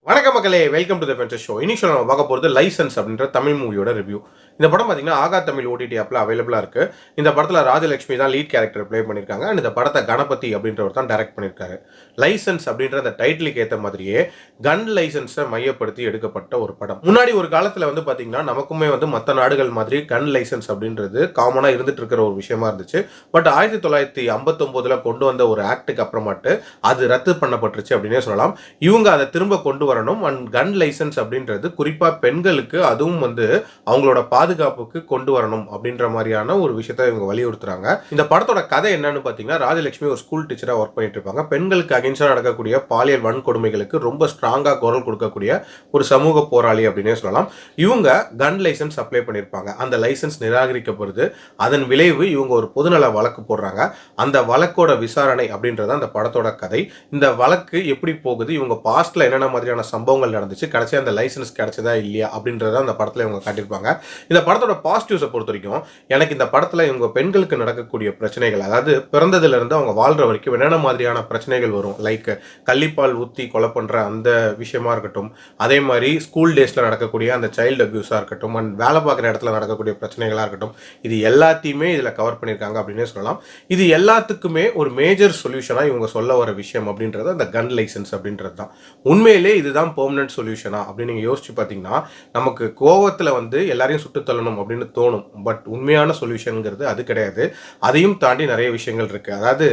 வணக்கம் மக்களே, welcome to the ஃபென்சர் show. இன்னைக்கு நம்ம பார்க்க போகிறது லைசன்ஸ் அப்படின்ற தமிழ் மூவியோட ரிவ்யூ. இந்த படம் பார்த்தீங்கன்னா ஆகா தமிழ் ஓடிடி ஆப்பில் அவைலபிளாக இருக்குது. இந்த படத்தில் ராஜலட்சுமி தான் லீட் கேரக்டர் ப்ளே பண்ணியிருக்காங்க. அண்ட் இந்த படத்தை கணபதி அப்படின்றவர் தான் டைரக்ட் பண்ணியிருக்காரு. லைசன்ஸ் அப்படின்ற அந்த டைட்டிலுக்கு ஏற்ற மாதிரியே கன் லைசன்ஸை மையப்படுத்தி எடுக்கப்பட்ட ஒரு படம். முன்னாடி ஒரு காலத்தில் வந்து பார்த்தீங்கன்னா நமக்குமே வந்து மற்ற நாடுகள் மாதிரி கன் லைசன்ஸ் அப்படின்றது காமனாக இருந்துட்டு இருக்கிற ஒரு விஷயமா இருந்துச்சு. பட் 1959 கொண்டு வந்த ஒரு ஆக்டுக்கு அப்புறமாட்டு அது ரத்து பண்ணப்பட்டுருச்சு அப்படின்னே சொல்லலாம். இவங்க அதை திரும்ப கொண்டு வரணும். அண்ட் கன் லைசன்ஸ் அப்படின்றது குறிப்பா பெண்களுக்கு அதுவும் வந்து அவங்களோட பாதுகாப்புக்கு கொண்டு வரணும் அப்படின்ற மாதிரியான ஒரு விஷயத்தை இவங்க வலியுறுத்துறாங்க. இந்த படத்தோட கதை என்னன்னு பாத்தீங்கன்னா, ராஜலட்சுமி ஒரு ஸ்கூல் டீச்சரா ஒர்க் பண்ணிட்டு இருப்பாங்க. பெண்களுக்கு அகைன்ஸ்டா நடக்கக்கூடிய பாலியல் வன்கொடுமைகளுக்கு ரொம்ப ஸ்ட்ராங்கா குரல் கொடுக்கக்கூடிய ஒரு சமூக போராளி அப்படின்னே சொல்லலாம். இவங்க கன் லைசன்ஸ் அப்ளை பண்ணியிருப்பாங்க. அந்த லைசன்ஸ் நிராகரிக்கப்படுது. அதன் விளைவு இவங்க ஒரு பொதுநல வழக்கு போடுறாங்க. அந்த வழக்கோட விசாரணை அப்படின்றது அந்த படத்தோட கதை. இந்த வழக்கு எப்படி போகுது, இவங்க பாஸ்ட்ல என்னென்ன மாதிரியான சம்பவங்கள் நடந்துச்சு, கடைசியாக அந்த லைசன்ஸ் கிடைச்சதா இல்லையா அப்படின்றத அந்த படத்தில் இவங்க காட்டியிருப்பாங்க. இந்த படத்தோட பாசிட்டிவ்ஸை பொறுத்த வரைக்கும் எனக்கு இந்த படத்தில் இவங்க பெண்களுக்கு நடக்கக்கூடிய பிரச்சனைகள், அதாவது பிறந்ததுலேருந்து அவங்க வாழ்கிற வரைக்கும் என்னென்ன மாதிரியான பிரச்சனைகள் வரும், லைக் கள்ளிப்பால் ஊற்றி கொலை பண்ணுற அந்த விஷயமா இருக்கட்டும், அதே மாதிரி ஸ்கூல் டேஸில் நடக்கக்கூடிய அந்த சைல்டு அப்யூஸாக இருக்கட்டும், அண்ட் வேலை பார்க்குற இடத்துல நடக்கக்கூடிய பிரச்சனைகளாக இருக்கட்டும், இது எல்லாத்தையுமே இதில் கவர் பண்ணியிருக்காங்க அப்படின்னே சொல்லலாம். இது எல்லாத்துக்குமே ஒரு மேஜர் சொல்யூஷனாக இவங்க சொல்ல வர விஷயம் அப்படின்றது அந்த கன் லைசன்ஸ் அப்படின்றது தான். உண்மையிலே இதுதான் பெர்மனன்ட் சொல்யூஷனா அப்படின்னு நீங்கள் யோசிச்சு பார்த்தீங்கன்னா, நமக்கு கோவத்தில் வந்து எல்லாரையும் சுட்டு தள்ளணும் அப்படின்னு தோணும். பட் உண்மையான சொல்யூஷனுங்கிறது அது கிடையாது. அதையும் தாண்டி நிறைய விஷயங்கள் இருக்குது. அதாவது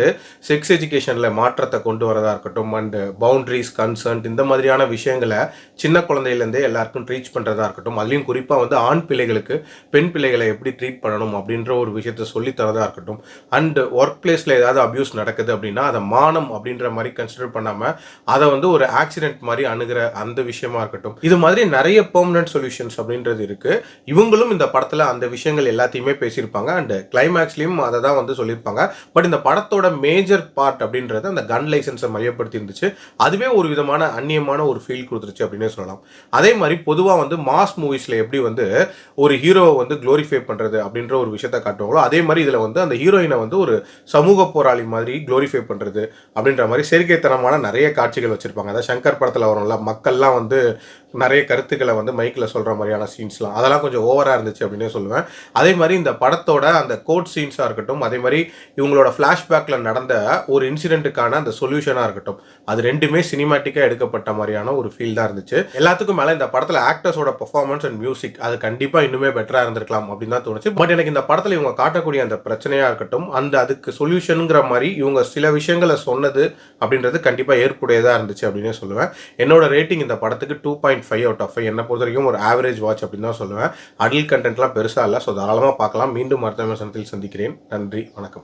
செக்ஸ் எஜுகேஷனில் மாற்றத்தை கொண்டு வரதா இருக்கட்டும், அண்ட் பவுண்டரிஸ் கன்சர்ன்ட் இந்த மாதிரியான விஷயங்களை சின்ன குழந்தையிலேருந்தே எல்லாருக்கும் ட்ரீச் பண்ணுறதா இருக்கட்டும், அதுலேயும் குறிப்பாக வந்து ஆண் பிள்ளைகளுக்கு பெண் பிள்ளைகளை எப்படி ட்ரீட் பண்ணணும் அப்படின்ற ஒரு விஷயத்தை சொல்லித்தரதா இருக்கட்டும், அண்ட் ஒர்க் பிளேஸில் ஏதாவது அப்யூஸ் நடக்குது அப்படின்னா அதை மானம் அப்படின்ற மாதிரி கன்சிடர் பண்ணாமல் அதை வந்து ஒரு ஆக்சிடென்ட் மாதிரி அணுகிற அந்த விஷயமா இருக்கட்டும், இது மாதிரி நிறைய பெர்மனன்ட் சொல்யூஷன்ஸ் அப்படின்றது இருக்கு. இவங்களும் இந்த படத்துல அந்த விஷயங்கள் எல்லாத்தையுமே பேசியிருப்பாங்க. அண்ட் கிளைமேக்ஸ்லயும் அதை தான் வந்து சொல்லியிருப்பாங்க. பட் இந்த படத்தோட மேஜர் பார்ட் அப்படின்றது அந்த கன் லைசன்ஸை மையப்படுத்தி இருந்துச்சு. அதுவே ஒரு விதமான அந்நியமான ஒரு ஃபீல் கொடுத்துருச்சு அப்படின்னே சொல்லலாம். அதே மாதிரி பொதுவாக வந்து மாஸ் மூவிஸ்ல எப்படி வந்து ஒரு ஹீரோவை வந்து குளோரிஃபை பண்றது அப்படின்ற ஒரு விஷயத்தை காட்டுவாங்களோ, அதே மாதிரி இதுல வந்து அந்த ஹீரோயினை வந்து ஒரு சமூக போராளி மாதிரி குளோரிஃபை பண்றது அப்படின்ற மாதிரி செயற்கைத்தனமான நிறைய காட்சிகள் வச்சிருப்பாங்க. அதாவது சங்கர் படத்தில் வரும்ல, மக்கள்லாம் வந்து நிறைய கருத்துக்களை வந்து மைக்கில் சொல்கிற மாதிரியான சீன்ஸ்லாம் அதெல்லாம் கொஞ்சம் ஓவராக இருந்துச்சு அப்படின்னே சொல்லுவேன். அதே மாதிரி இந்த படத்தோட அந்த கோட் சீன்ஸாக இருக்கட்டும், அதே மாதிரி இவங்களோட ஃப்ளாஷ்பேக்கில் நடந்த ஒரு இன்சிடென்ட்டுக்கான அந்த சொல்யூஷனாக இருக்கட்டும், அது ரெண்டுமே சினிமாட்டிக்காக எடுக்கப்பட்ட மாதிரியான ஒரு ஃபீல் தான் இருந்துச்சு. எல்லாத்துக்கும் மேலே இந்த படத்தில் ஆக்டர்ஸோட பெர்ஃபார்மன்ஸ் அண்ட் மியூசிக் அது கண்டிப்பாக இன்னுமே பெட்டராக இருந்திருக்கலாம் அப்படின்னு தான் தோணுச்சு. பட் எனக்கு இந்த படத்தில் இவங்க காட்டக்கூடிய அந்த பிரச்சனையாக இருக்கட்டும், அந்த அதுக்கு சொல்யூஷனுங்கிற மாதிரி இவங்க சில விஷயங்களை சொன்னது அப்படின்றது கண்டிப்பாக ஏற்புடையதாக இருந்துச்சு அப்படின்னே சொல்லுவேன். என்னோட ரேட்டிங் இந்த படத்துக்கு 2.5 out of 5. என்னை பொறுத்த வரைக்கும் ஒரு ஆவரேஜ் வாட்ச் அப்படின்னு தான் சொல்லுவேன். அடல்ட் கண்டென்ட்லாம் பெருசாக இல்லை, ஸோ தாராளமாக பார்க்கலாம். மீண்டும் அடுத்த விமர்சனத்தில் சந்திக்கிறேன். நன்றி, வணக்கம்.